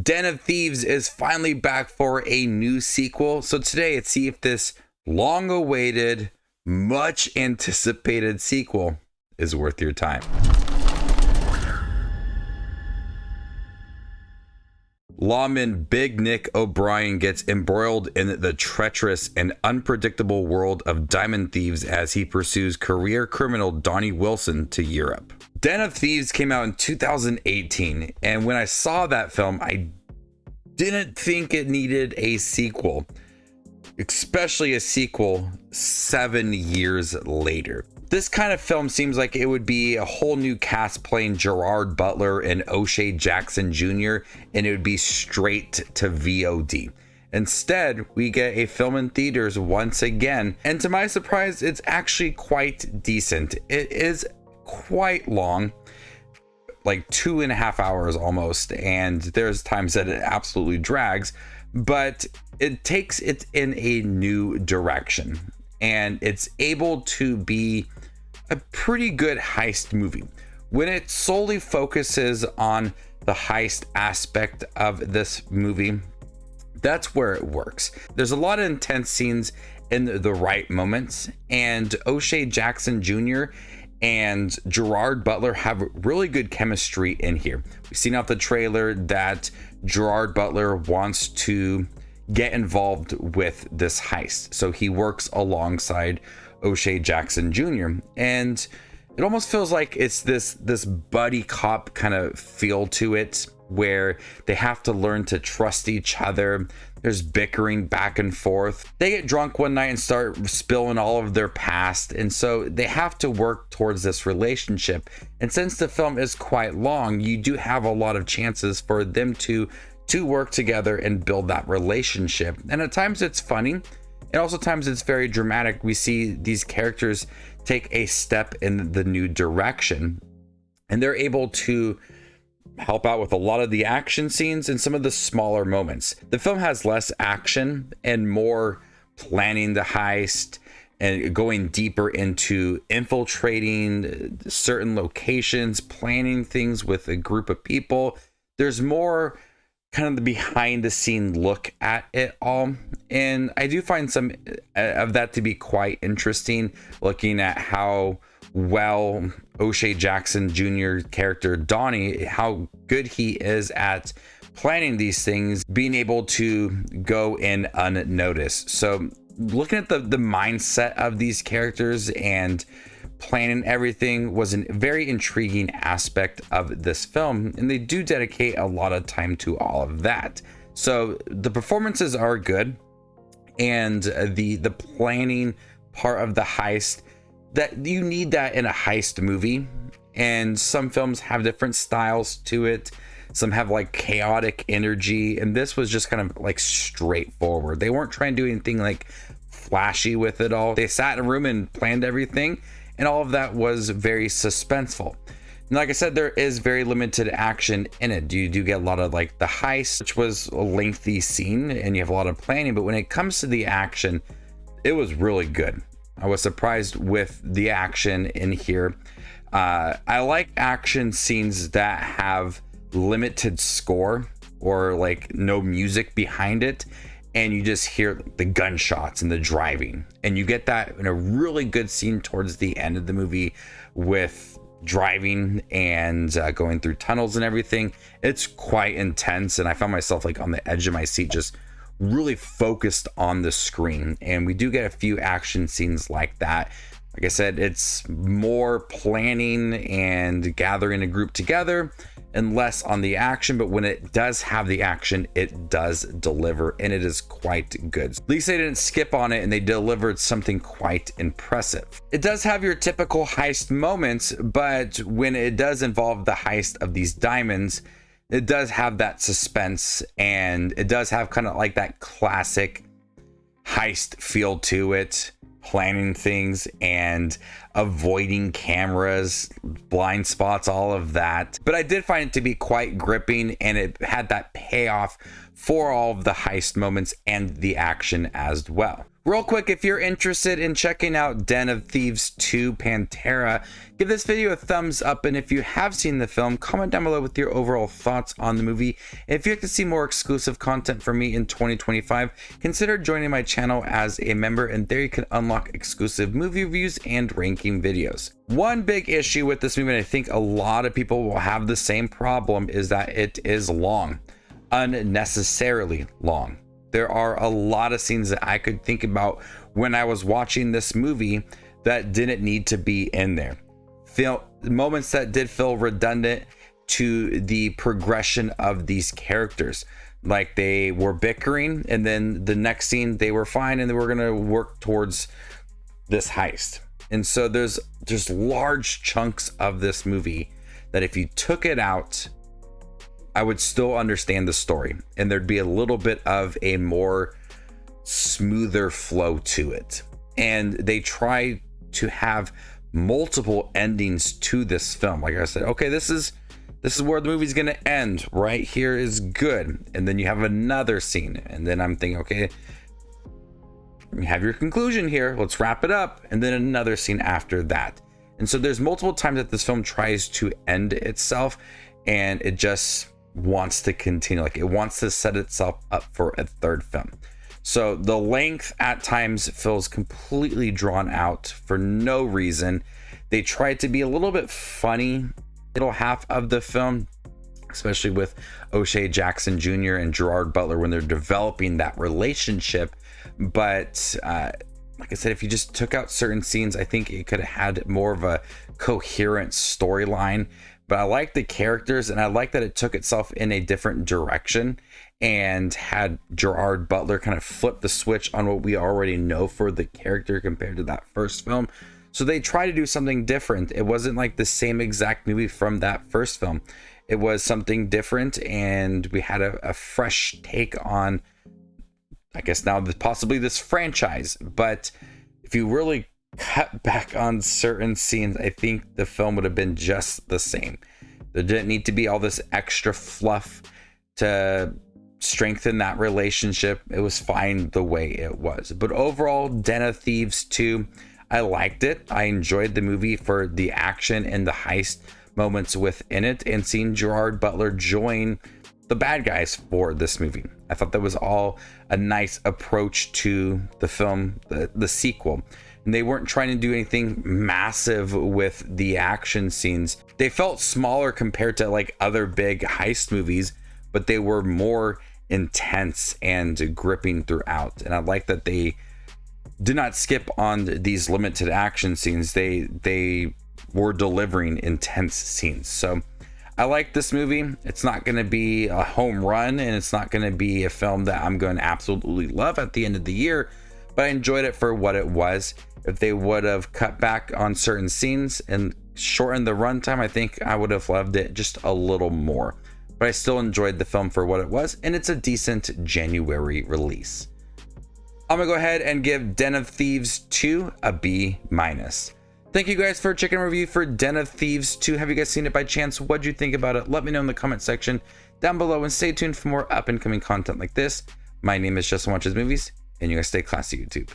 Den of Thieves is finally back for a new sequel. So today, let's see if this long-awaited, much anticipated sequel is worth your time. Lawman Big Nick O'Brien gets embroiled in the treacherous and unpredictable world of diamond thieves as he pursues career criminal Donnie Wilson to Europe. Den of Thieves came out in 2018, and when I saw that film, I didn't think it needed a sequel, especially a sequel 7 years later. This kind of film seems like it would be a whole new cast playing Gerard Butler and O'Shea Jackson Jr., and it would be straight to VOD. Instead, we get a film in theaters once again, and to my surprise, it's actually quite decent. It is quite long, like 2.5 hours almost, and there's times that it absolutely drags, but it takes it in a new direction, and it's able to be a pretty good heist movie. When it solely focuses on the heist aspect of this movie, that's where it works. There's a lot of intense scenes in the right moments, and O'Shea Jackson Jr. and Gerard Butler have really good chemistry in here. We've seen off the trailer that Gerard Butler wants to get involved with this heist, so he works alongside O'Shea Jackson Jr. and it almost feels like it's this buddy cop kind of feel to it, where they have to learn to trust each other. There's bickering back and forth. They get drunk one night and start spilling all of their past, and so they have to work towards this relationship. And since the film is quite long, you do have a lot of chances for them to work together and build that relationship. And at times it's funny, and also times it's very dramatic. We see these characters take a step in the new direction, and they're able to help out with a lot of the action scenes and some of the smaller moments. The film has less action and more planning the heist and going deeper into infiltrating certain locations, planning things with a group of people. There's more kind of the behind the scene look at it all, and I do find some of that to be quite interesting, looking at how well O'Shea Jackson Jr. character Donnie, how good he is at planning these things, being able to go in unnoticed. So looking at the mindset of these characters and planning everything was a very intriguing aspect of this film, and they do dedicate a lot of time to all of that. So the performances are good, and the planning part of the heist, that you need that in a heist movie, and some films have different styles to it. Some have like chaotic energy, and this was just kind of like straightforward. They weren't trying to do anything like flashy with it all. They sat in a room and planned everything, and all of that was very suspenseful. And like I said, there is very limited action in it. You do get a lot of like the heist, which was a lengthy scene, and you have a lot of planning, but when it comes to the action, it was really good. I was surprised with the action in here. I like action scenes that have limited score or like no music behind it, and you just hear the gunshots and the driving, and you get that in a really good scene towards the end of the movie with driving and going through tunnels and everything. It's quite intense, and I found myself like on the edge of my seat, just really focused on the screen. And we do get a few action scenes like that. Like I said, it's more planning and gathering a group together and less on the action, but when it does have the action, it does deliver, and it is quite good. At least they didn't skip on it, and they delivered something quite impressive. It does have your typical heist moments, but when it does involve the heist of these diamonds, it does have that suspense, and it does have kind of like that classic heist feel to it, planning things and avoiding cameras, blind spots, all of that. But I did find it to be quite gripping, and it had that payoff for all of the heist moments and the action as well. Real quick, if you're interested in checking out Den of Thieves 2 Pantera, give this video a thumbs up, and if you have seen the film, comment down below with your overall thoughts on the movie. If you'd like to see more exclusive content from me in 2025, consider joining my channel as a member, and there you can unlock exclusive movie reviews and ranking videos. One big issue with this movie, and I think a lot of people will have the same problem, is that it is long, unnecessarily long. There are a lot of scenes that I could think about when I was watching this movie that didn't need to be in there. Moments that did feel redundant to the progression of these characters. Like they were bickering, and then the next scene they were fine and they were gonna work towards this heist. And so there's just large chunks of this movie that if you took it out, I would still understand the story, and there'd be a little bit of a more smoother flow to it. And they try to have multiple endings to this film. Like I said, okay, this is where the movie's gonna end. Right here is good, and then you have another scene, and then I'm thinking, okay, you have your conclusion here. Let's wrap it up, and then another scene after that. And so there's multiple times that this film tries to end itself, and it just wants to continue. Like it wants to set itself up for a third film. So the length at times feels completely drawn out for no reason. They tried to be a little bit funny middle half of the film, especially with O'Shea Jackson Jr. and Gerard Butler when they're developing that relationship. But like I said, if you just took out certain scenes, I think it could have had more of a coherent storyline. But I like the characters, and I like that it took itself in a different direction and had Gerard Butler kind of flip the switch on what we already know for the character compared to that first film. So they try to do something different. It wasn't like the same exact movie from that first film. It was something different, and we had a fresh take on, I guess now, possibly this franchise. But if you really cut back on certain scenes, I think the film would have been just the same. There didn't need to be all this extra fluff to strengthen that relationship. It was fine the way it was. But overall, Den of Thieves 2, I liked it. I enjoyed the movie for the action and the heist moments within it, and seeing Gerard Butler join the bad guys for this movie. I thought that was all a nice approach to the film, the sequel. And they weren't trying to do anything massive with the action scenes. They felt smaller compared to like other big heist movies, but they were more intense and gripping throughout. And I like that they did not skip on these limited action scenes. They were delivering intense scenes. So I like this movie. It's not going to be a home run, and it's not going to be a film that I'm going to absolutely love at the end of the year, but I enjoyed it for what it was. If they would have cut back on certain scenes and shortened the runtime, I think I would have loved it just a little more. But I still enjoyed the film for what it was, and it's a decent January release. I'm gonna go ahead and give Den of Thieves 2 a B-. Thank you guys for checking a review for Den of Thieves 2. Have you guys seen it by chance? What'd you think about it? Let me know in the comment section down below, and stay tuned for more up and coming content like this. My name is Justin Watches Movies, and you guys stay classy, YouTube.